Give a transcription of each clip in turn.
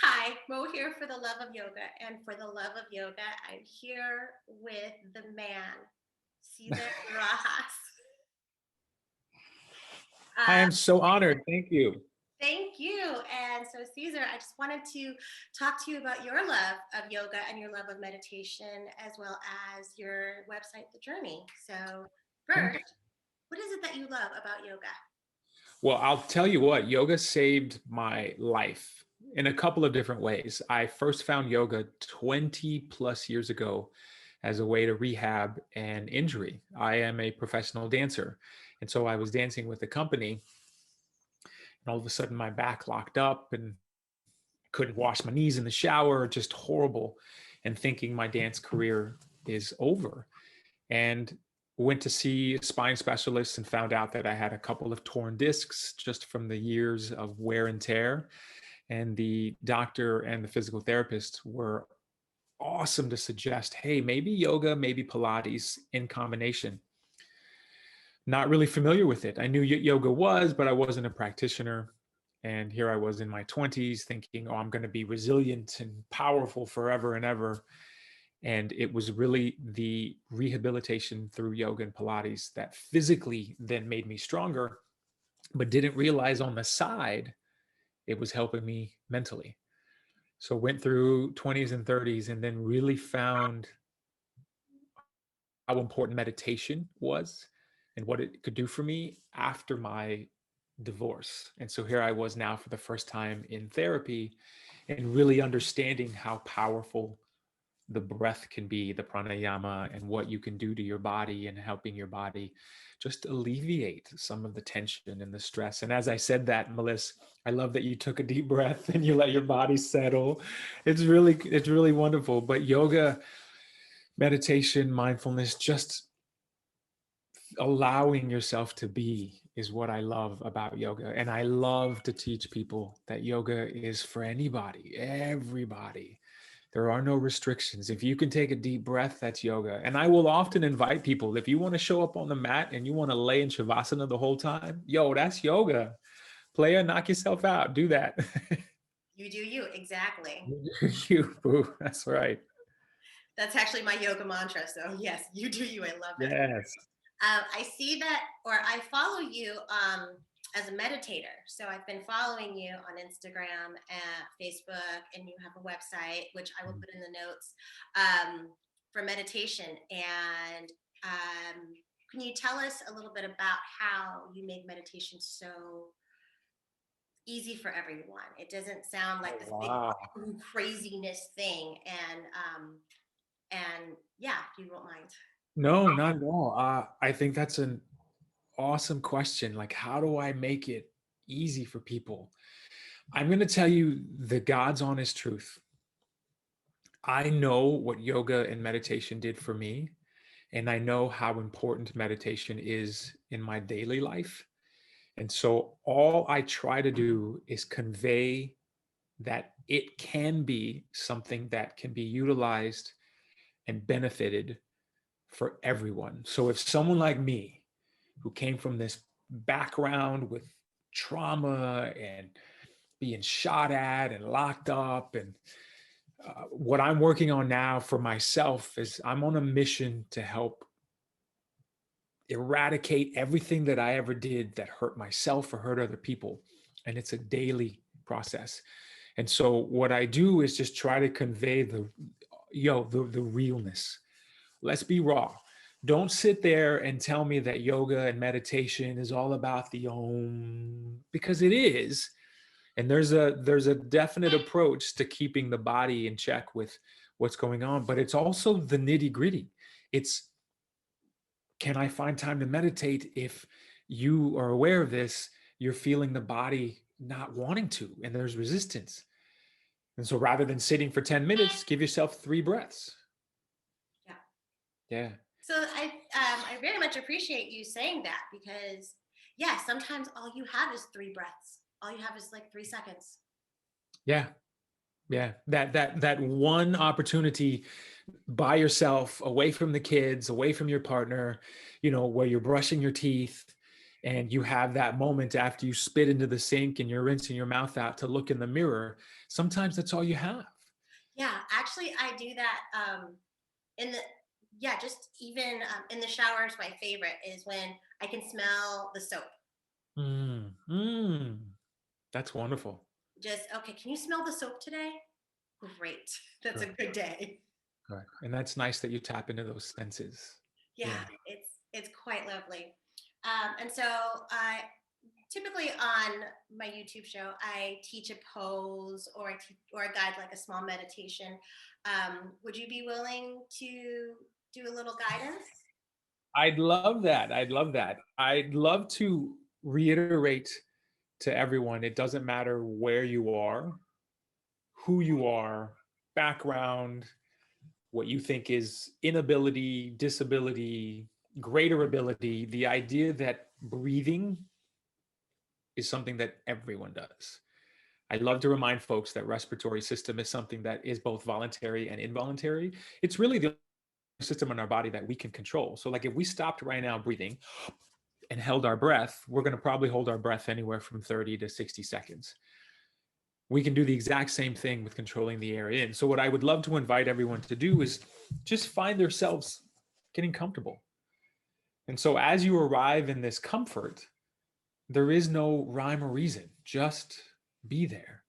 Hi, Mo here for the love of yoga. And for the love of yoga, I'm here with the man, Ceasar Barajas. I Uh, am so honored. Thank you. Thank you. And so, Caesar, I just wanted to talk to you about your love of yoga and your love of meditation, as well as your website, The Journey. So, Yeah. first, what is it that you love about yoga? Well, I'll tell you what, yoga saved my life in a couple of different ways. I first found yoga 20 plus years ago as a way to rehab an injury. I am a professional dancer. And so I was dancing with a company, and all of a sudden my back locked up and couldn't wash my knees in the shower, just horrible, and thinking my dance career is over. And went to see a spine specialist and found out that I had a couple of torn discs just from the years of wear and tear. And the doctor and the physical therapist were awesome to suggest, hey, maybe yoga, maybe Pilates in combination. Not really familiar with it. I knew yoga was, but I wasn't a practitioner. And here I was in my 20s thinking, oh, I'm going to be resilient and powerful forever and ever. And it was really the rehabilitation through yoga and Pilates that physically then made me stronger, but didn't realize on the side it was helping me mentally. So went through 20s and 30s and then really found how important meditation was and what it could do for me after my divorce. And so here I was now for the first time in therapy and really understanding how powerful the breath can be, the pranayama, and what you can do to your body and helping your body just alleviate some of the tension and the stress. And as I said that, Melissa, I love that you took a deep breath and you let your body settle. It's really wonderful. But yoga, meditation, mindfulness, just allowing yourself to be is what I love about yoga. And I love to teach people that yoga is for anybody, everybody. There are no restrictions. If you can take a deep breath, that's yoga. And I will often invite people, if you want to show up on the mat and you want to lay in Shavasana the whole time, yo, that's yoga. Playa, knock yourself out. Do that. You do you, exactly. You, boo. That's right. That's actually my yoga mantra. So, yes, you do you. I love it. Yes. I see that, or I follow you as a meditator. So I've been following you on Instagram and Facebook, and you have a website, which I will put in the notes for meditation. And can you tell us a little bit about how you make meditation so easy for everyone? It doesn't sound like Oh, this big wow. craziness thing. And yeah, if you won't mind. No, not at all. I think that's an awesome question. Like, how do I make it easy for people? I'm going to tell you the God's honest truth. I know what yoga and meditation did for me, and I know how important meditation is in my daily life. And so all I try to do is convey that it can be something that can be utilized and benefited for everyone. So if someone like me, who came from this background with trauma and being shot at and locked up, and what I'm working on now for myself is I'm on a mission to help eradicate everything that I ever did that hurt myself or hurt other people. And it's a daily process. And so what I do is just try to convey the realness. Let's be raw. Don't sit there and tell me that yoga and meditation is all about the om, because it is. And there's a definite approach to keeping the body in check with what's going on, but it's also the nitty gritty. It's, can I find time to meditate if you are aware of this, you're feeling the body not wanting to, and there's resistance. And so rather than sitting for 10 minutes, give yourself 3 breaths. Yeah. Yeah. So I very much appreciate you saying that because yeah, sometimes all you have is 3 breaths. All you have is like 3 seconds. Yeah. Yeah. That one opportunity by yourself, away from the kids, away from your partner, where you're brushing your teeth, and you have that moment after you spit into the sink and you're rinsing your mouth out to look in the mirror, sometimes that's all you have. Yeah, actually, I do that in the yeah, just even in the shower is my favorite is when I can smell the soap. Mm, mm, that's wonderful. Just okay, can you smell the soap today? Great, that's a Good, good day. good. And that's nice that you tap into those senses. Yeah, Yeah. it's quite lovely. And so I typically on my YouTube show, I teach a pose or or a guide like a small meditation. Would you be willing to do a little guidance? I'd love that. I'd love that. I'd love to reiterate to everyone, it doesn't matter where you are, who you are, background, what you think is inability, disability, greater ability, the idea that breathing is something that everyone does. I love to remind folks that respiratory system is something that is both voluntary and involuntary. It's really the system in our body that we can control. So like if we stopped right now breathing and held our breath, we're going to probably hold our breath anywhere from 30 to 60 seconds. We can do the exact same thing with controlling the air in. So what I would love to invite everyone to do is just find themselves getting comfortable. And so as you arrive in this comfort, there is no rhyme or reason. Just be there.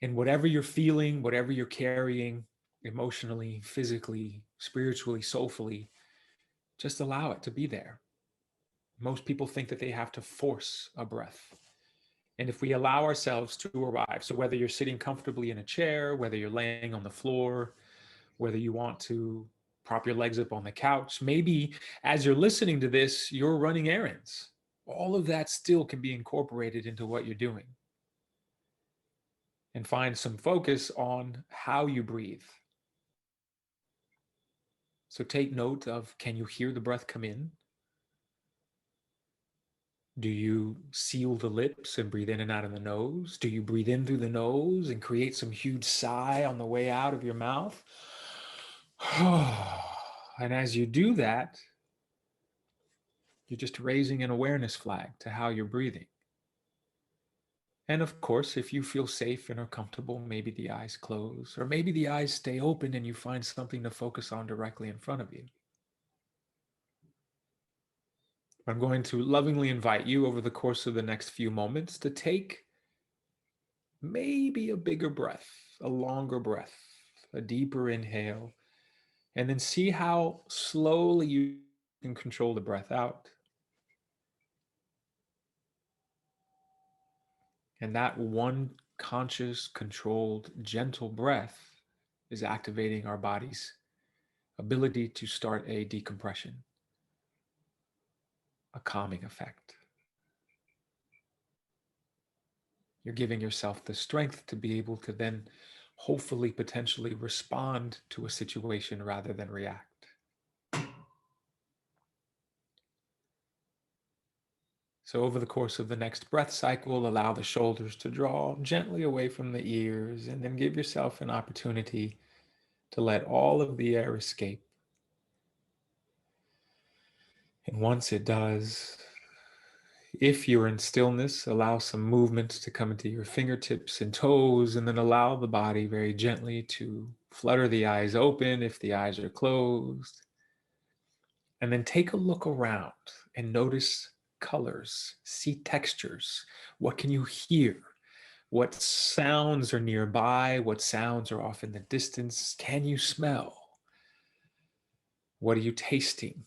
And whatever you're feeling, whatever you're carrying emotionally, physically, spiritually, soulfully, just allow it to be there. Most people think that they have to force a breath. And if we allow ourselves to arrive, so whether you're sitting comfortably in a chair, whether you're laying on the floor, whether you want to prop your legs up on the couch, maybe as you're listening to this, you're running errands. All of that still can be incorporated into what you're doing. And find some focus on how you breathe. So take note of, can you hear the breath come in? Do you seal the lips and breathe in and out of the nose? Do you breathe in through the nose and create some huge sigh on the way out of your mouth? And as you do that, you're just raising an awareness flag to how you're breathing. And of course, if you feel safe and are comfortable, maybe the eyes close, or maybe the eyes stay open and you find something to focus on directly in front of you. I'm going to lovingly invite you over the course of the next few moments to take maybe a bigger breath, a longer breath, a deeper inhale, and then see how slowly you can control the breath out. And that one conscious, controlled, gentle breath is activating our body's ability to start a decompression, a calming effect. You're giving yourself the strength to be able to then hopefully potentially respond to a situation rather than react. So over the course of the next breath cycle, allow the shoulders to draw gently away from the ears, and then give yourself an opportunity to let all of the air escape. And once it does, if you're in stillness, allow some movement to come into your fingertips and toes, and then allow the body very gently to flutter the eyes open if the eyes are closed. And then take a look around and notice colors, see textures. What can you hear? What sounds are nearby? What sounds are off in the distance? Can you smell? What are you tasting?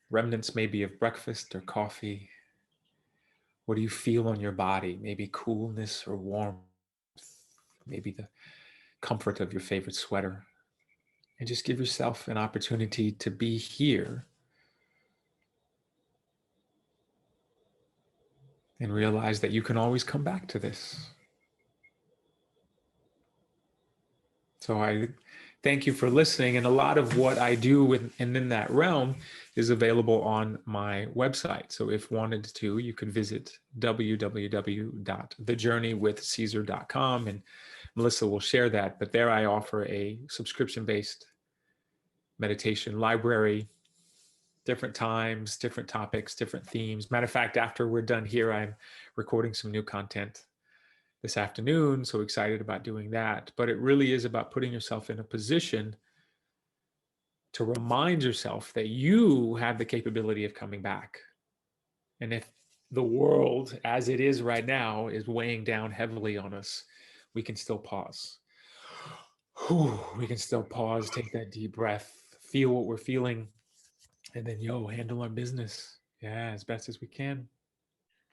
Remnants maybe of breakfast or coffee. What do you feel on your body? Maybe coolness or warmth, maybe the comfort of your favorite sweater. And just give yourself an opportunity to be here and realize that you can always come back to this. So I thank you for listening. And a lot of what I do in that realm is available on my website. So if wanted to, you could visit www.thejourneywithceasar.com, and Melissa will share that. But there I offer a subscription-based meditation library different times, different topics, different themes. Matter of fact, after we're done here, I'm recording some new content this afternoon. So excited about doing that. But it really is about putting yourself in a position to remind yourself that you have the capability of coming back. And if the world as it is right now is weighing down heavily on us, we can still pause. We can still pause, take that deep breath, feel what we're feeling, and then handle our business. Yeah, as best as we can.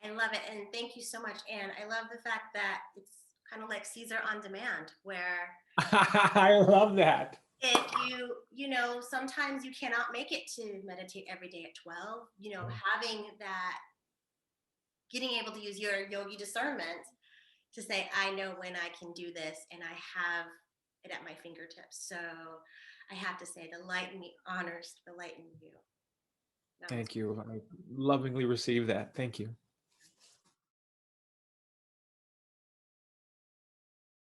I love it. And thank you so much, Anne. I love the fact that it's kind of like Caesar on demand, where I love that. if sometimes you cannot make it to meditate every day at 12, having that, getting able to use your yogi discernment to say, I know when I can do this and I have it at my fingertips. So I have to say, the light in me honors the light in you. Thank you. I lovingly receive that. Thank you.